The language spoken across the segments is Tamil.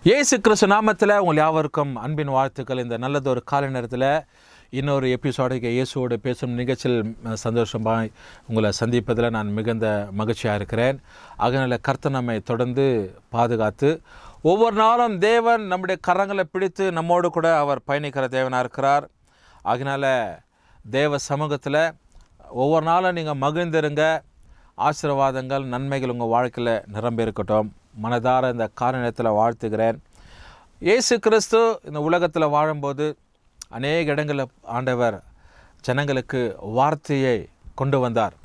இயேசு கிறிஸ்து நாமத்தில் உங்கள் யாவருக்கும் அன்பின் வாழ்த்துக்கள். இந்த நல்லதொரு காலை நேரத்தில் இன்னொரு எபிசோடுக்கு இயேசுவோடு பேசும் நிகழ்ச்சியில் சந்தோஷமாக உங்களை சந்திப்பதில் நான் மிகுந்த மகிழ்ச்சியாக இருக்கிறேன். அதனால் கர்த்தர் நம்மை தொடர்ந்து பாதுகாத்து ஒவ்வொரு நாளும் தேவன் நம்முடைய கரங்களை பிடித்து நம்மோடு கூட அவர் பயணிக்கிற தேவனாக இருக்கிறார். அதனால் தேவ சமூகத்தில் ஒவ்வொரு நாளும் நீங்கள் மகிழ்ந்திருங்க. ஆசீர்வாதங்கள் நன்மைகள் உங்கள் வாழ்க்கையில் நிரம்பி இருக்கட்டும். மனதார இந்த காரணத்தில் வாழ்த்துகிறேன். இயேசு கிறிஸ்து இந்த உலகத்தில் வாழும்போது அநேக இடங்களில் ஆண்டவர் ஜனங்களுக்கு வார்த்தையை கொண்டு வந்தார்.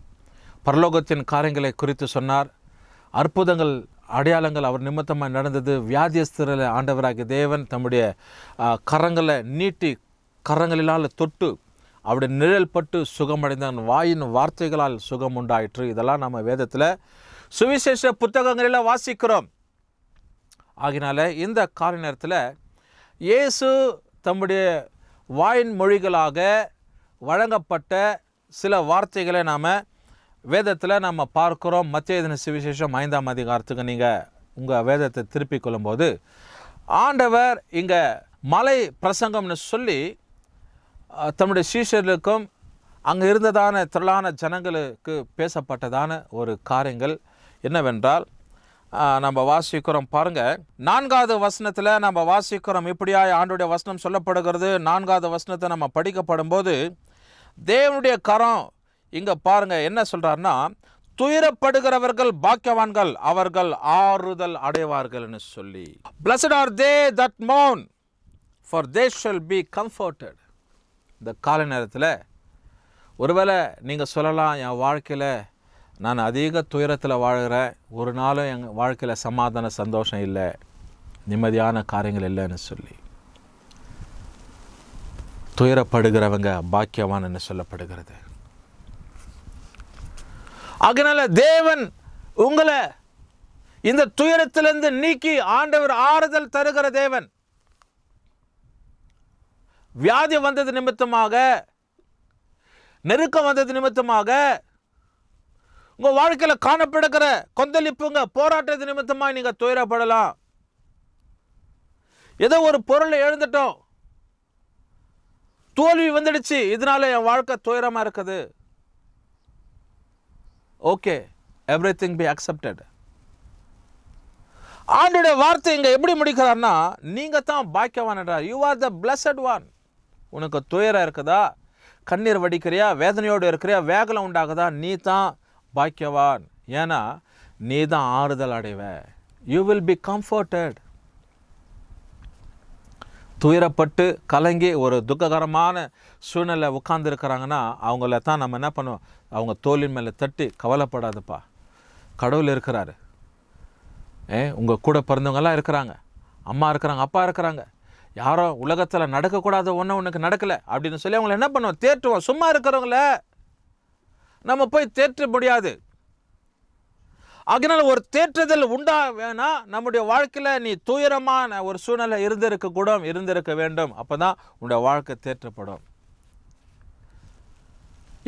பரலோகத்தின் காரியங்களை குறித்து சொன்னார். அற்புதங்கள் அடையாளங்கள் அவர் நிமித்தமாக நடந்தது. வியாதியஸ்தரில் ஆண்டவராகிய தேவன் தம்முடைய கரங்களை நீட்டி கரங்களினால் தொட்டு அவருடைய நிழல் பட்டு சுகமடைந்தான். வாயின் வார்த்தைகளால் சுகம் உண்டாயிற்று. இதெல்லாம் நம்ம வேதத்தில் சுவிசேஷ புத்தகங்களில் வாசிக்கிறோம். ஆகினால இந்த கால நேரத்தில் இயேசு தம்முடைய வாயின் மொழிகளாக வழங்கப்பட்ட சில வார்த்தைகளை நாம் வேதத்தில் நம்ம பார்க்குறோம். மத்தேயு சுவிசேஷம் 5ஆம் அதிகாரத்துக்கு நீங்கள் உங்கள் வேதத்தை திருப்பிக் கொள்ளும்போது ஆண்டவர் இங்கே மலை பிரசங்கம்னு சொல்லி தம்முடைய சீஷர்களுக்கும் அங்கே இருந்ததான திரளான ஜனங்களுக்கு பேசப்பட்டதான ஒரு காரியங்கள் என்னவென்றால் நம்ம வாசிக்கிறோம். பாருங்கள், 4வது வசனத்தில் நம்ம வாசிக்கிறோம். இப்படியாய் ஆண்டுடைய வசனம் சொல்லப்படுகிறது. 4வது வசனத்தை நம்ம படிக்கப்படும் போது தேவனுடைய கரம் இங்கே பாருங்கள் என்ன சொல்கிறாருன்னா, துயரப்படுகிறவர்கள் பாக்கியவான்கள், அவர்கள் ஆறுதல் அடைவார்கள்னு சொல்லி. Blessed are they that mourn, for they shall be comforted. இந்த கால நேரத்தில் ஒருவேளை நீங்கள் சொல்லலாம், என் வாழ்க்கையில் நான் அதிக துயரத்தில் வாழ்கிறேன், ஒரு நாளும் என் வாழ்க்கையில் சமாதான சந்தோஷம் இல்லை, நிம்மதியான காரியங்கள் இல்லைன்னு சொல்லி. துயரப்படுகிறவங்க பாக்கியவான்னு சொல்லப்படுகிறது. அதனால தேவன் உங்களை இந்த துயரத்திலிருந்து நீக்கி ஆண்டவர் ஆறுதல் தருகிற தேவன். வியாதி வந்தது நிமித்தமாக, நெருக்கம் வந்தது நிமித்தமாக, உங்கள் வாழ்க்கையில் காணப்படுகிற கொந்தளிப்புங்க போராட்டத்து நிமித்தமாக நீங்கள் துயரப்படலாம். ஏதோ ஒரு பொருளை எழுந்துட்டோம், தோல்வி வந்துடுச்சு, இதனால என் வாழ்க்கை துயரமாக இருக்குது. Okay, everything be accepted. ஆண்டோட வார்த்தை இங்கே எப்படி முடிக்கிறார்னா, நீங்கள் தான் பாக்கியவான்றார். You are the blessed one. உனக்கு துயரம் இருக்குதா, கண்ணீர் வடிக்கிறியா, வேதனையோடு இருக்கிறியா, வேகலை உண்டாகுதா, நீ தான் பாக்கியவான். ஏன்னா நீ தான் ஆறுதல் அடைவ. You will be comforted. துயரப்பட்டு கலங்கி ஒரு துக்ககரமான சூழ்நிலை உட்கார்ந்து இருக்கிறாங்கன்னா அவங்கள தான் நம்ம என்ன பண்ணுவோம், அவங்க தோளின் மேலே தட்டி, கவலைப்படாதப்பா, கடவுள் இருக்கிறாரு. உங்கள் கூட பிறந்தவங்கெல்லாம் இருக்கிறாங்க, அம்மா இருக்கிறாங்க, அப்பா இருக்கிறாங்க, யாரோ உலகத்தில் நடக்கக்கூடாத ஒன்றும் உனக்கு நடக்கலை அப்படின்னு சொல்லி அவங்கள என்ன பண்ணுவோம், தேற்றுவோம். சும்மா இருக்கிறவங்கள நம்ம போய் தேற்ற முடியாது. அதனால ஒரு தேற்றுதல் உண்டா வேணா நம்முடைய வாழ்க்கையில் நீ துயரமான ஒரு சூழ்நிலை இருந்திருக்க வேண்டும். அப்போதான் உன்னுடைய வாழ்க்கை தேற்றப்படும்.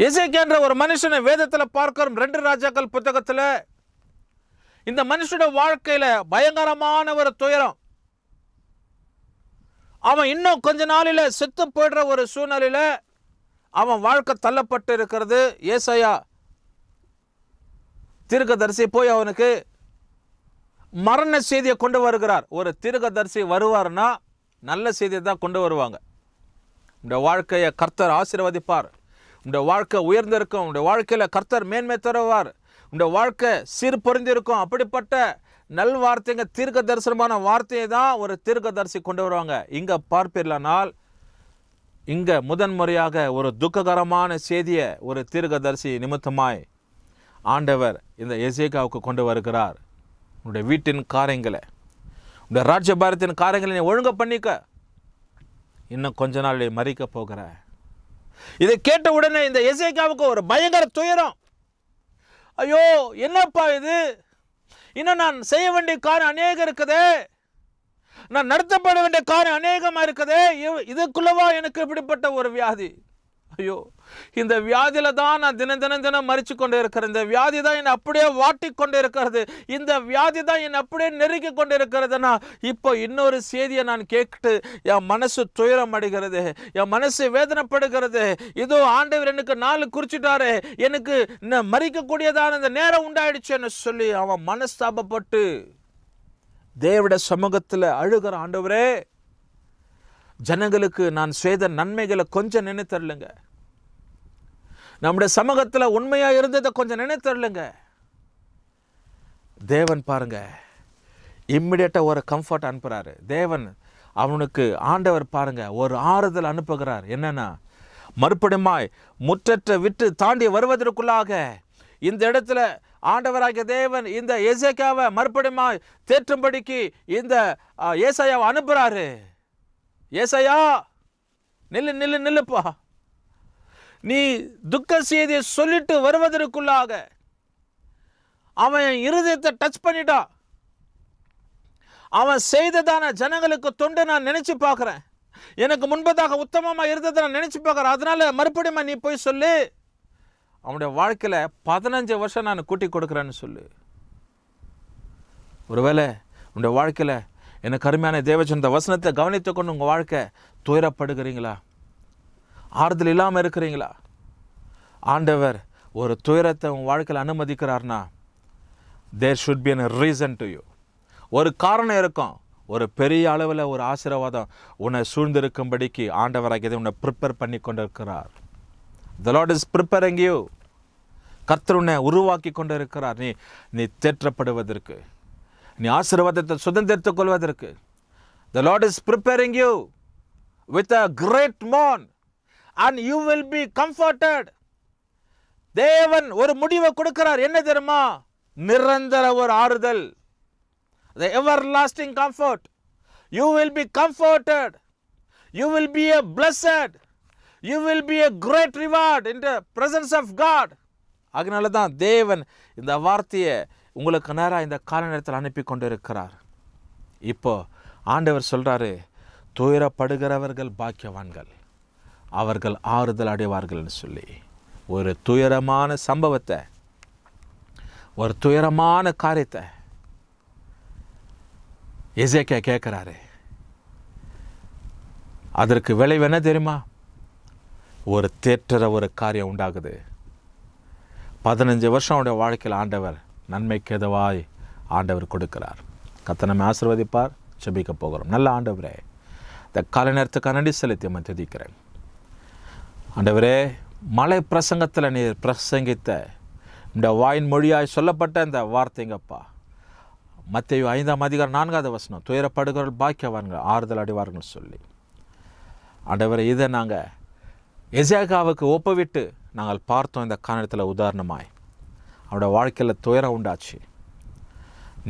எசேக்கியா ஒரு மனுஷனை வேதத்தில் பார்க்கிறோம். 2 ராஜாக்கள் புத்தகத்தில் இந்த மனுஷனுடைய வாழ்க்கையில பயங்கரமான ஒரு துயரம். அவன் இன்னும் கொஞ்ச நாளில் செத்து போயிடுற ஒரு சூழ்நிலையில அவன் வாழ்க்கை தள்ளப்பட்டு இருக்கிறது. ஏசாயா தீர்க்கதரிசி போய் அவனுக்கு மரண செய்தியை கொண்டு வருகிறார். ஒரு தீர்க்கதரிசி வருவார்னா நல்ல செய்தியை தான் கொண்டு வருவாங்க. உங்களுடைய வாழ்க்கையை கர்த்தர் ஆசீர்வதிப்பார், உங்களுடைய வாழ்க்கை உயர்ந்திருக்கும், உங்களுடைய வாழ்க்கையில் கர்த்தர் மேன்மை தருவார், உங்களுடைய வாழ்க்கை சீர் பொருந்திருக்கும். அப்படிப்பட்ட நல் வார்த்தைங்க, தீர்க்க தரிசனமான வார்த்தையை தான் ஒரு தீர்க்கதரிசி கொண்டு வருவாங்க. இங்கே பார்ப்பீர்களானால் இங்கே முதன்முறையாக ஒரு துக்ககரமான செய்தியை ஒரு தீர்க்கதரிசி நிமித்தமாய் ஆண்டவர் இந்த எசேக்கியாவுக்கு கொண்டு வருகிறார். உன்னுடைய வீட்டின் காரியங்களை, உன்னுடைய ராஜ்யபாரத்தின் காரியங்களை நீ ஒழுங்க பண்ணிக்க, இன்னும் கொஞ்ச நாள் மறிக்க போகிற. இதை கேட்ட உடனே இந்த எசேக்கியாவுக்கு ஒரு பயங்கர துயரம். ஐயோ, என்னப்பா இது, இன்னும் நான் செய்ய வேண்டிய காரியம் அநேகம் இருக்குதே, நான் நடத்தப்பட வேண்டிய காரியம் அநேகமாக இருக்குதே, இதுக்குள்ளவா எனக்கு இப்படிப்பட்ட ஒரு வியாதி. ஐயோ இந்த வியாதியில தான் நான் தினம் மரிச்சு கொண்டே இருக்கிறேன், இந்த வியாதி தான் என்னை அப்படியே வாட்டி கொண்டே இருக்கிறது, இந்த வியாதி தான் என்னை அப்படியே நெருக்கி கொண்டு இருக்கிறதுனா இப்போ இன்னொரு செய்தியை நான் கேட்டு என் மனசு துயரம் அடைகிறது, என் மனசு வேதனைப்படுகிறது. இதோ ஆண்டவர் எனக்கு நாள் குறிச்சிட்டாரு, எனக்கு மறிக்கக்கூடியதான இந்த நேரம் உண்டாயிடுச்சுன்னு சொல்லி அவன் மனஸ்தாபப்பட்டு தேவனுடைய சமூகத்தில் அழுகிற, ஆண்டவரே ஜனங்களுக்கு நான் செய்த நன்மைகளை கொஞ்சம் நினைத்தரலுங்க, நம்முடைய சமூகத்தில் உண்மையா இருந்ததை கொஞ்சம் நினைத்தரலுங்க. தேவன் பாருங்க இம்மிடியேட்டா ஒரு கம்ஃபர்ட் அனுப்புறாரு. தேவன் அவனுக்கு ஆண்டவர் பாருங்க ஒரு ஆறுதல் அனுப்புகிறார். என்னன்னா, மறுபடியுமாய் முற்றற்ற விட்டு தாண்டி வருவதற்குள்ளாக இந்த இடத்துல ஆண்டவராகிய தேவன் இந்த எசேக்கியாவை மறுபடியுமாய் தேற்றும்படிக்கு இந்த ஏசாயாவை அனுப்புறாரு. ஏசாயா நில்லு நில்லு நில்லுப்பா, நீ துக்க செய்தியை சொல்லிட்டு வருவதற்குள்ளாக அவன் இருதயத்தை டச் பண்ணிட்டான். அவன் செய்ததான ஜனங்களுக்கு தொண்டு நான் நினைச்சு பார்க்கிறேன், எனக்கு முன்பதாக உத்தமமா இருந்ததை நான் நினைச்சு பார்க்கிறேன். அதனால மறுபடியும் நீ போய் சொல்லு, அவனுடைய வாழ்க்கையில 15 வருஷம் நான் கூட்டி கொடுக்குறேன்னு சொல்லு. ஒருவேளை உன்னுடைய வாழ்க்கையில எனக்கு அருமையான தேவஜன் இந்த வசனத்தை கவனித்து கொண்டு உங்கள் வாழ்க்கை துயரப்படுகிறீங்களா, ஆறுதல் இல்லாமல் இருக்கிறீங்களா? ஆண்டவர் ஒரு துயரத்தை உங்கள் வாழ்க்கையில் அனுமதிக்கிறார்னா there should be a reason to you. ஒரு காரணம் இருக்கும், ஒரு பெரிய அளவில் ஒரு ஆசீர்வாதம் உன்னை சூழ்ந்திருக்கும்படிக்கு ஆண்டவராகியதை உன்னை ப்ரிப்பேர் பண்ணி கொண்டு இருக்கிறார். The Lord is preparing you. கர்த்தர் உன்னை உருவாக்கி கொண்டு இருக்கிறார். நீ தேற்றப்படுவதற்கு, நீ ஆசீர்வாதத்தை சுதந்திரித்துக் கொள்வதற்கு. The Lord is preparing you with a great morn and you will be comforted. தேவன் ஒரு முடிவை கொடுக்கிறார். என்ன தெரியுமா? நிரந்தர ஒரு ஆறுதல், the everlasting comfort. You will be comforted, you will be a blessed, you will be a great reward in the presence of God. அதனால தான் தேவன் இந்த வார்த்தையை உங்களுக்கு நேராக இந்த கால நேரத்தில் அனுப்பி கொண்டு இருக்கிறார். இப்போ ஆண்டவர் சொல்றாரு, துயரப்படுகிறவர்கள் பாக்கியவான்கள், அவர்கள் ஆறுதல் அடைவார்கள்னு சொல்லி ஒரு துயரமான சம்பவத்தை, ஒரு துயரமான காரியத்தை எசேக்கியா கேட்கிறாரு. அதற்கு விளைவு என்ன தெரியுமா? ஒரு தேற்ற ஒரு காரியம் உண்டாகுது. 15 வருஷம் அவருடைய வாழ்க்கையில் ஆண்டவர் நன்மைக்கு எதுவாய் ஆண்டவர் கொடுக்கிறார். கர்த்தர் நம்மை ஆசீர்வதிப்பார். ஜெபிக்க போகிறோம். நல்ல ஆண்டவரே, இந்த காலை நேரத்துக்கு நன்றி செலுத்தி துதிக்கிறேன். ஆண்டவரே, மலை பிரசங்கத்தில் நீர் பிரசங்கித்த இந்த வாயின் மொழியாய் சொல்லப்பட்ட இந்த வார்த்தைங்கப்பா, மத்தேயு 5ஆம் அதிகாரம் 4வது வசனம், துயரப்படுகிறவர்கள் பாக்கியவான்கள், ஆறுதல் அடைவார்கள் சொல்லி ஆண்டவரே, இதை நாங்கள் எசேக்கியாவுக்கு ஒப்புவிட்டு நாங்கள் பார்த்தோம். இந்த காரணத்தில் உதாரணமாய் அவனோட வாழ்க்கையில் துயரம் உண்டாச்சு,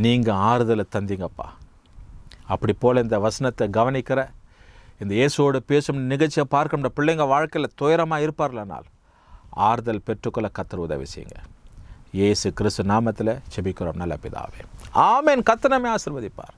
நீங்கள் ஆறுதலை தந்தீங்கப்பா. அப்படி போல் இந்த வசனத்தை கவனிக்கிற, இந்த இயேசுவோடு பேசும் நிகழ்ச்சியை பார்க்கிற பிள்ளைங்க வாழ்க்கையில் துயரமாக இருப்பார்களானால் ஆறுதல் பெற்றுக்கொள்ள கர்த்தர் உதவி செய்யுங்க. இயேசு கிறிஸ்து நாமத்தில் ஜெபிக்கிறோம் நல்ல பிதாவே, ஆமென். கர்த்தர் நம்மை ஆசீர்வதிப்பார்.